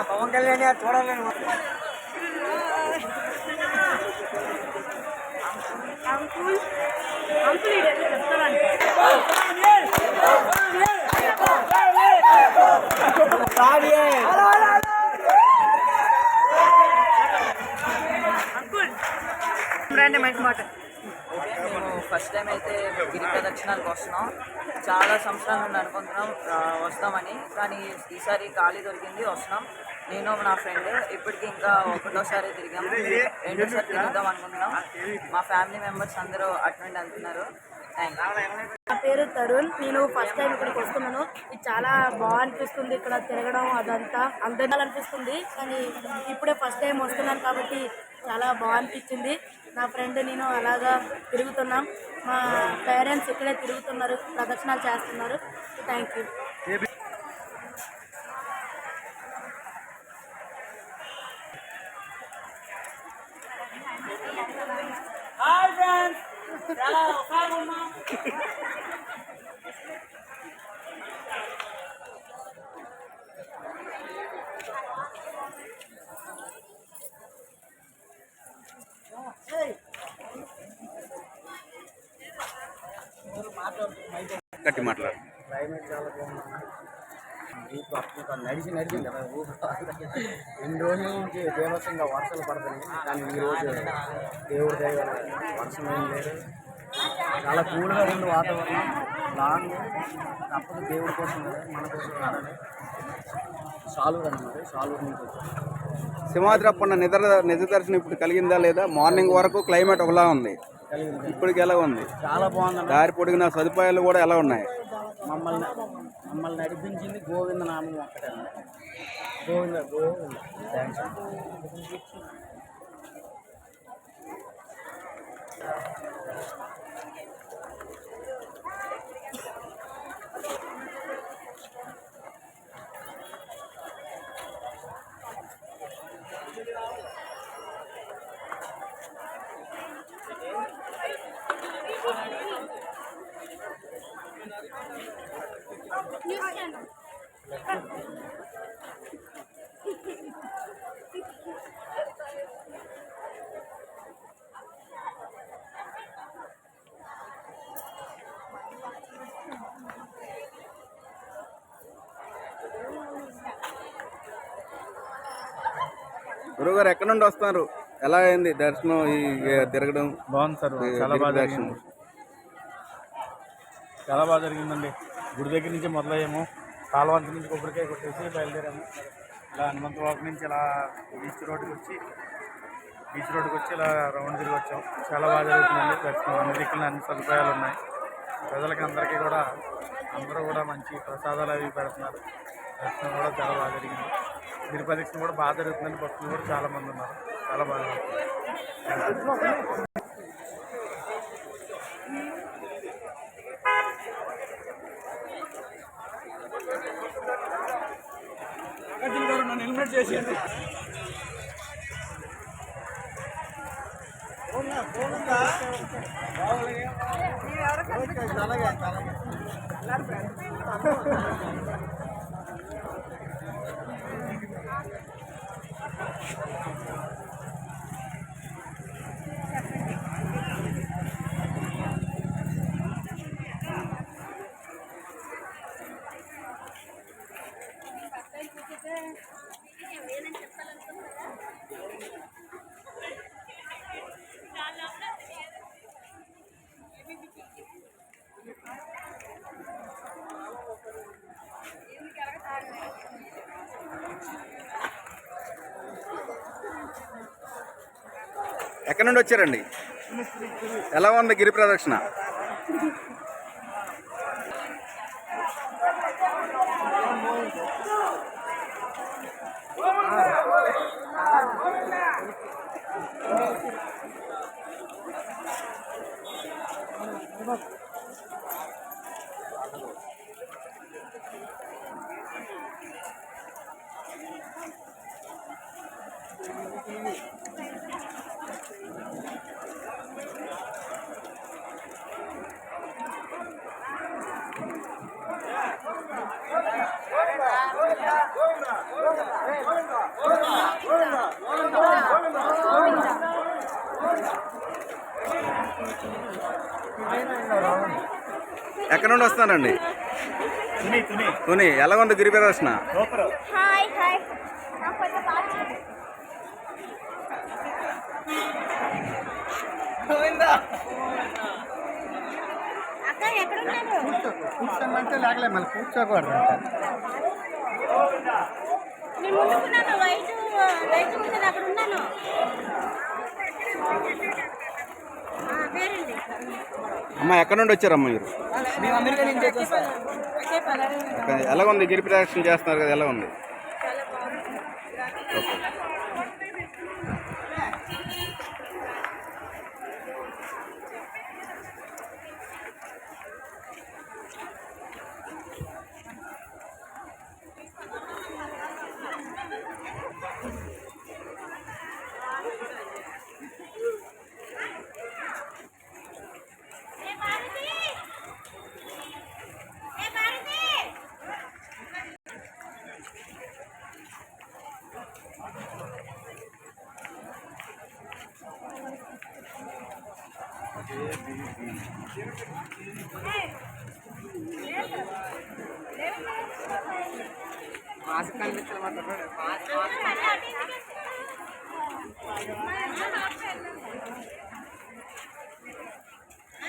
పవన్ కళ్యాణ్ చూడాలి. మంచి మాట. మేము ఫస్ట్ టైం అయితే గిరి ప్రదక్షిణాలకు వస్తున్నాం. చాలా సంవత్సరాల నుండి అనుకుంటున్నాం వస్తామని, కానీ ఈసారి ఖాళీ దొరికింది, వస్తున్నాం. నేను నా ఫ్రెండ్ ఇప్పటికి ఇంకా ఒకటోసారి తిరిగాము, రెండోసారి తిరుగుదాం అనుకుంటున్నాం. మా ఫ్యామిలీ మెంబర్స్ అందరూ అటెండ్ అవుతున్నారు. నా పేరు తరుణ్. నేను ఫస్ట్ టైం ఇక్కడికి వస్తున్నాను. ఇది చాలా బాగా అనిపిస్తుంది. ఇక్కడ తిరగడం అదంతా అందరిలా అనిపిస్తుంది. కానీ ఇప్పుడే ఫస్ట్ టైం వస్తున్నాను కాబట్టి చాలా బాగా అనిపించింది. నా ఫ్రెండ్ నేను అలాగా తిరుగుతున్నాం. మా పేరెంట్స్ ఇక్కడే తిరుగుతున్నారు, ప్రదర్శనలు చేస్తున్నారు. Thank you. గట్టి మాట్లాడు. క్లైమేట్ చాలా బాగుంది. నడిచింది కదా ఎన్ని రోజుల నుంచి దేవసంగా వర్షాలు పడుతుంది, కానీ ఈరోజు దేవుడి దయ వర్షం ఏం లేదు. చాలా కూల్గా ఉంది వాతావరణం. లాంగ్ తప్పదు దేవుడి కోసం మన కోసం కాదని సాలూరు అన్నమాట. సాలూరు నుంచి వచ్చాం. సింహాద్రప్పన్న నిజ దర్శనం ఇప్పుడు కలిగిందా లేదా? మార్నింగ్ వరకు క్లైమేట్ ఒకలా ఉంది, ఇప్పటికి ఎలా ఉంది? చాలా బాగుంది. దారి పొడిగిన సదుపాయాలు కూడా ఎలా ఉన్నాయి? మమ్మల్ని నడిపించింది గోవింద నామం ఒక్కటే. గోవింద గోవింద. థ్యాంక్స్. గురువుగారు ఎక్కడి నుండి వస్తున్నారు? ఎలా అయింది దర్శనం? ఈ తిరగడం బాగుంది సార్, చాలా బాగా జరిగింది. చాలా బాగా జరిగిందండి. గుడి దగ్గర నుంచి మొదలయ్యాము, కాలువంత నుంచి కొబ్బరికాయ కొట్టేసి బయలుదేరాము. ఇలా హనుమంత వాక్ నుంచి ఇలా బీచ్ రోడ్డుకి వచ్చి ఇలా రౌండ్ తిరిగి వచ్చాం. చాలా బాగా జరుగుతుందండి దర్శనం. అన్ని దిక్కులు అన్ని సదుపాయాలు ఉన్నాయి. ప్రజలకి అందరికీ కూడా అందరూ కూడా మంచి ప్రసాదాలు అవి పెడుతున్నారు. దర్శనం కూడా చాలా బాగా జరిగింది. గిరి ప్రదక్షిణ కూడా బాగా జరుగుతుందండి. భక్తులు కూడా చాలా మంది ఉన్నారు. చాలా బాగా జరుగుతుంది. నన్ను హెల్మెట్ చేసేది ఎక్కడి నుండి వచ్చారండి? ఎలా ఉంది గిరి ప్రదక్షిణ? ఎక్కడ నుండి వస్తానండి? తుని. ఎలా ఉంది గిరి ప్రదర్శన? హాయ్ హాయ్ అక్క ఎక్కడున్నారు? కూర్చోమంటే లేకలే మళ్ళీ కూర్చోకూడదు. నేను ముందుకున్నాను వైట్ ముందు అక్కడ ఉన్నాను. పేరండి అమ్మ ఎక్కడ నుండి వచ్చారమ్మ మీరు? మేము అమెరికా నుంచి వచ్చేస్తాం. ఎలా ఉంది గిరి ప్రదర్శన చేస్తున్నారు కదా, ఎలా ఉంది? ఓకే.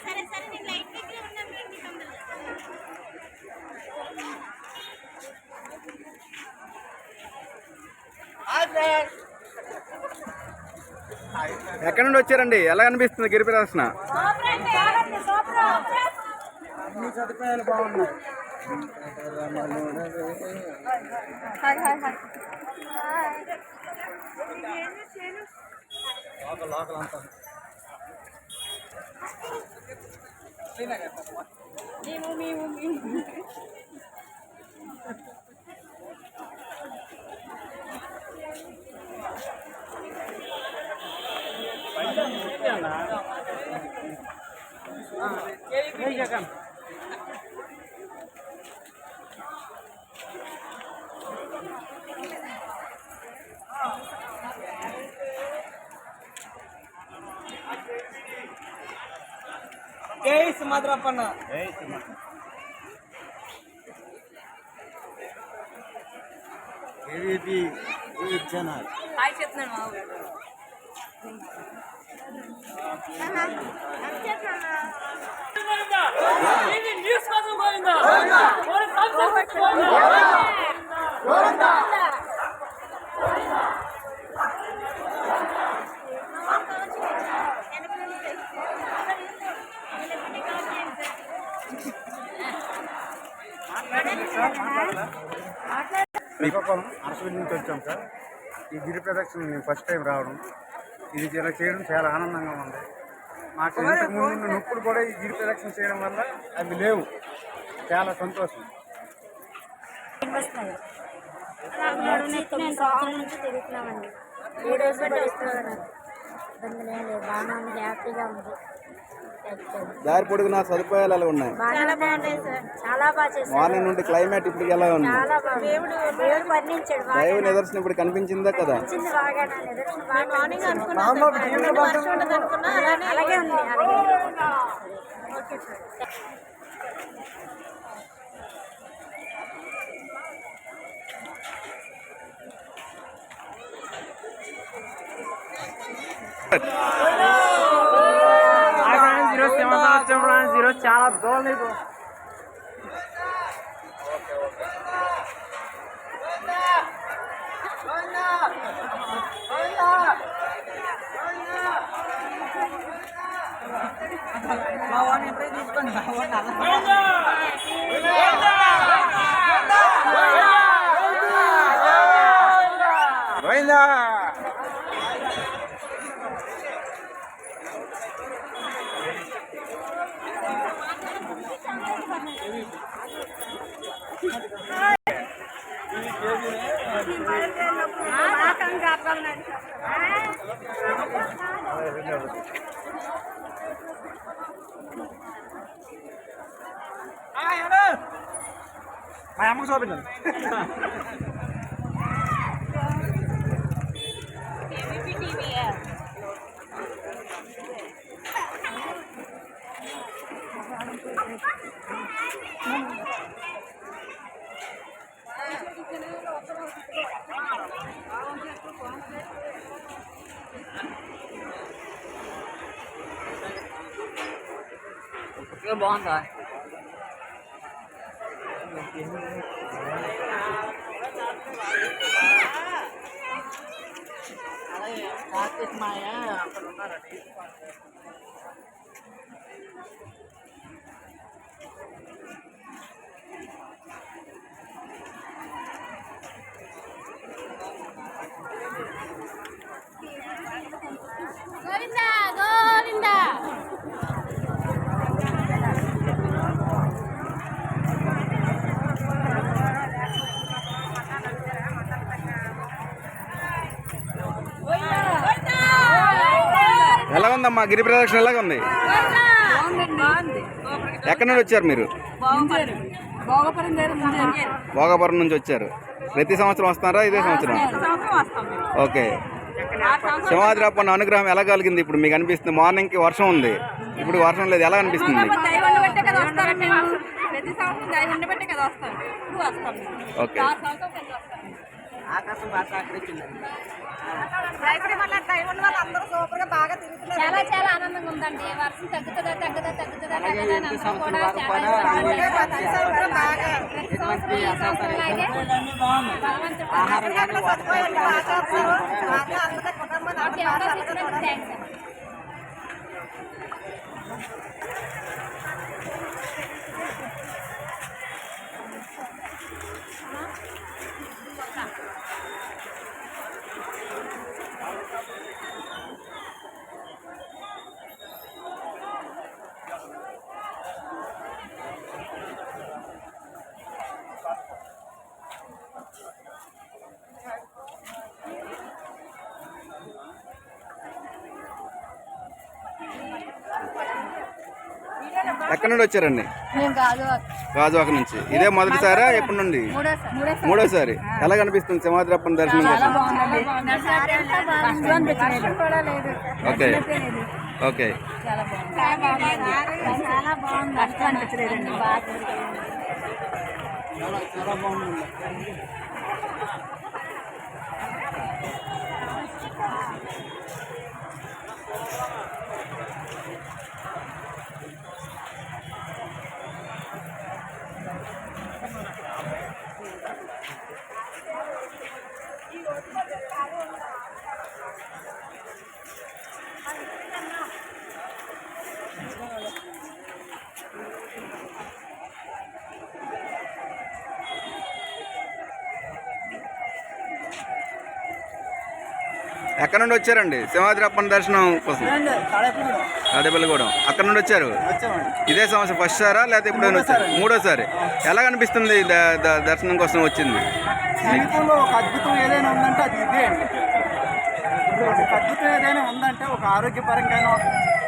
సరే సరే నేను లైట్ దగ్గర ఉన్నాను. ఎక్కడ నుండి వచ్చారండి? ఎలా అనిపిస్తుంది గిరి ప్రదర్శన? అన్ని సదుపాయాలు బాగున్నాయి. లోకల్ అంతా జై సుమాద్రప్పన్న. ABP channel. హాయ్ చెప్తున్నాను మా ఊరు. న్యూస్ కోసం పోయిందా? శ్రీకాకుళం అరసవిల్లి నుంచి వచ్చాం సార్. ఈ గిరి ప్రదక్షిణ నేను ఫస్ట్ టైం రావడం, ఇది ఇలా చేయడం చాలా ఆనందంగా ఉంది. మాకు ఇంతకు ముందు నొప్పులు కూడా ఈ గిరి ప్రదక్షిణ చేయడం వల్ల అవి లేవు. చాలా సంతోషం. 9 సంవత్సరాల నుంచి తిరుగుతున్నామండి. 7 రోజులు వస్తున్నాను. ఇబ్బంది లేదు, బాగా ఉంది, హ్యాపీగా ఉంది. దారి పొడుగునా సదుపాయాలు ఎలా ఉన్నాయి? చాలా బాగున్నాయి సార్, చాలా బాగా చేశారు. మార్నింగ్ నుండి క్లైమేట్ ఇప్పుడు ఎలా ఉంది? చాలా బాగుంది. దేవుడు వర్ణించాడు. దైవ నిదర్శనం ఇప్పుడు కనిపించిందా కదా? వచ్చింది బాగా నిదర్శనం. మార్నింగ్ అనుకున్నాను వర్షం ఉండదు అనుకున్నా, అలాగే ఉంది. Okay sir. ఈరోజు చాలా దూరం నీకు. మా వాడిని ఎంత తీసుకోండి. మా వాడిని పోయిందా? మా అమ్మకు చూపించండి. బాగుందా? అలాగే కార్తీక్ మాయ అక్కడ ఉన్నారండి. గోవిందా గోవిందా. ఎలా ఉందమ్మా గిరి ప్రదక్షిణ ఎలాగ ఉంది? ఎక్కడి నుండి వచ్చారు మీరు? భోగపురం నుంచి వచ్చారు. ప్రతి సంవత్సరం వస్తున్నారా? ఇదే సంవత్సరం? ఓకే. సింహాద్రప్పన్న అనుగ్రహం ఎలా కలిగింది ఇప్పుడు మీకు అనిపిస్తుంది? మార్నింగ్కి వర్షం ఉంది, ఇప్పుడు వర్షం లేదు, ఎలా అనిపిస్తుంది? ఓకే. ఆకాశం బాగా సహకరించిందండి. చాలా చాలా ఆనందంగా ఉందండి. వర్షం తగ్గుతుందా తగ్గుతుందా తగ్గుతుందా తగ్గదా అని అందరూ కూడా చాలా ప్రతి సంవత్సరం ఈ సంవత్సరం లాగే భగవంతుడు అవకాశం ఇచ్చినందుకు థ్యాంక్స్ అండి. ఎక్కడి నుండి వచ్చారండి? మేము గాజువాక నుంచి. ఇదే మొదటిసారా ఎప్పటి నుండి? మూడోసారి. ఎలా కనిపిస్తుంది సింహాద్రప్పన్న దర్శనం కోసం? Okay okay. ఎక్కడ నుండి వచ్చారండి సింహాద్రప్పన్న దర్శనం కోసం? తాడేపల్లిగూడెం. అక్కడ నుండి వచ్చారు. ఇదే సంవత్సరం ఫస్ట్ సారా లేకపోతే ఇప్పుడు వచ్చారు? మూడోసారి. ఎలా కనిపిస్తుంది దర్శనం కోసం వచ్చింది? జీవితంలో ఒక అద్భుతం ఏదైనా ఉందంటే అది ఇదే అండి. ఒక అద్భుతం ఏదైనా ఉందంటే ఒక ఆరోగ్యపరంగానో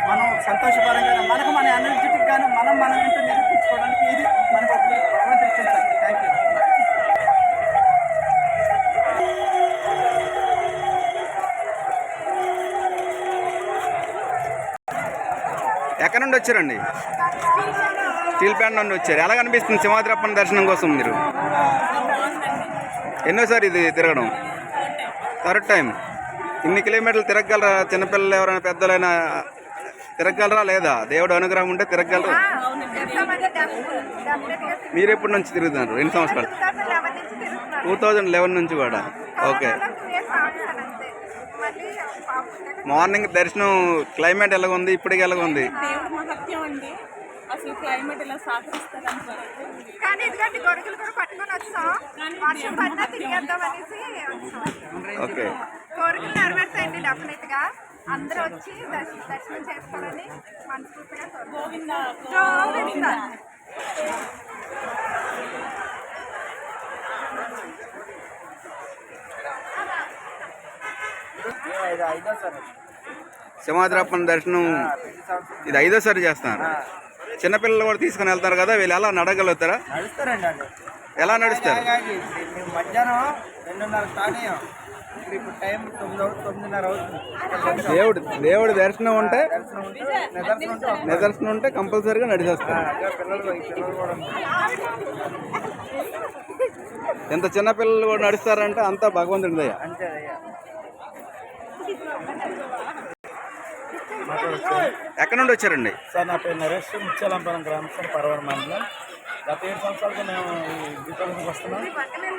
మనం సంతోషపరంగానో మనకు మన ఎనర్జెటిక్ గాను మనం ఏంటో నిరూపించుకోవడానికి ఇది మనకు భగవంతుడు ఇచ్చింది. Thank you. ఎక్కడ నుండి వచ్చారండి? స్టీల్ ప్లాంట్ నుండి వచ్చారు. ఎలా కనిపిస్తుంది సింహాద్రప్పన్న దర్శనం కోసం మీరు? ఎన్నోసారి ఇది తిరగడం? Third time. ఇన్ని కిలోమీటర్లు తిరగగలరా? చిన్నపిల్లలు ఎవరైనా పెద్దలైనా తిరగగలరా లేదా? దేవుడు అనుగ్రహం ఉంటే తిరగగలరా? మీరు ఎప్పటి నుంచి తిరుగుతున్నారు? ఎన్ని సంవత్సరాలు? 2011 నుంచి కూడా. ఓకే. మార్నింగ్ దర్శనం క్లైమేట్ ఎలాగుంది? ఇప్పటికి ఎలాగుంది? దేవుడు మహత్యం అండి. అసలు క్లైమేట్ ఇలా సహకరిస్తారు అనుకోలేదు. కానీ ఎందుకంటే గొడుగులు కూడా పట్టుకొని వచ్చాం. వర్షం పడినా తిరిగేద్దాం అనేసి వచ్చాం. ఓకే. కోరికలు నెరవేర్తాయండి డెఫినెట్ గా. అందరూ వచ్చి దర్శనం చేసుకోవాలని మనస్ఫూర్తిగా గోవిందా గోవిందా. సింహాద్రప్పన్న దర్శనం ఇది 5వ సారి చేస్తున్నారు. చిన్నపిల్లలు కూడా తీసుకుని వెళ్తారు కదా, వీళ్ళు ఎలా నడగలుగుతారా? నడుస్తారండి అండి. ఎలా నడుస్తారు? మేము మధ్యాహ్నం 2:30 స్టార్ట్ అయ్యాం. ఇప్పుడు టైం 9:30 అవుతుంది. దేవుడి దర్శనం ఉంటే నిదర్శనం నిదర్శనం ఉంటే కంపల్సరీగా నడిచేస్తారు. పిల్లలు కూడా ఎంత చిన్నపిల్లలు కూడా నడుస్తారంటే అంతా భగవంతుడి దయ. అంతే అయ్యా. ఎక్కడి నుండి వచ్చారండి? సార్ నా పేరు నరేష్, ముత్యాలంపురం గ్రామం సార్, పరవరం మండలం. గత 7 సంవత్సరాలుగా మేము ఈ గీతాలకు వస్తున్నాం.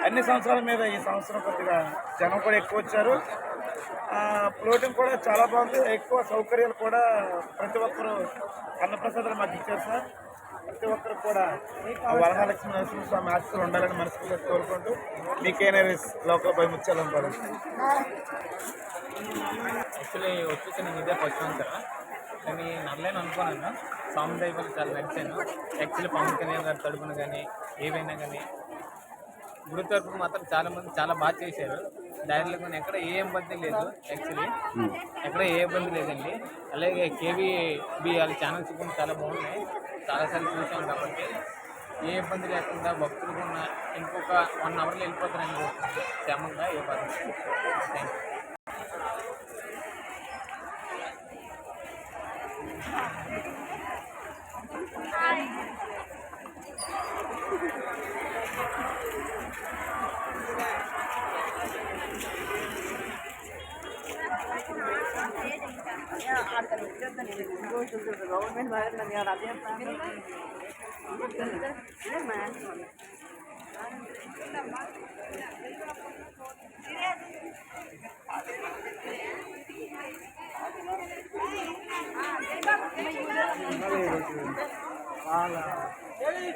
అన్ని సంవత్సరాల మీద ఈ సంవత్సరం కొద్దిగా జనం కూడా ఎక్కువ వచ్చారు. ఫ్లోటింగ్ కూడా చాలా బాగుంది. ఎక్కువ సౌకర్యాలు కూడా ప్రతి ఒక్కరు అన్నప్రసాదాలు మాకు ఇచ్చారు సార్. ప్రతి ఒక్కరు కూడా వరమహాలక్ష్మి నరసింహస్వామి ఆశీస్సులు ఉండాలని మనస్ఫూర్తిగా కోరుకుంటూ మీ కేనరీస్ లోకల్ బై ముత్యాలంపురం. యాక్చువల్లీ వచ్చేసి నేను ఇదే ఫస్ట్ సార్, కానీ నడలేను అనుకున్నాను. స్వామి దైవాలు చాలా నడిచాను. యాక్చువల్లీ పవన్ కళ్యాణ్ గారి తడుపున కానీ ఏవైనా కానీ గుడి తరపున మాత్రం చాలామంది చాలా బాగా చేశారు. దారిలో కానీ ఎక్కడ ఏ ఇబ్బంది లేదు. యాక్చువల్లీ ఎక్కడ ఏ ఇబ్బంది లేదండి. అలాగే కేవీబీ వాళ్ళ ఛానల్స్ కూడా చాలా బాగున్నాయి. చాలాసార్లు చూసాం కాబట్టి ఏ ఇబ్బంది లేకుండా భక్తులు కూడా ఇంకొక 1 అవర్లో వెళ్ళిపోతారని క్షేమంగా ఏ బాధ. Thank you.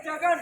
జగన్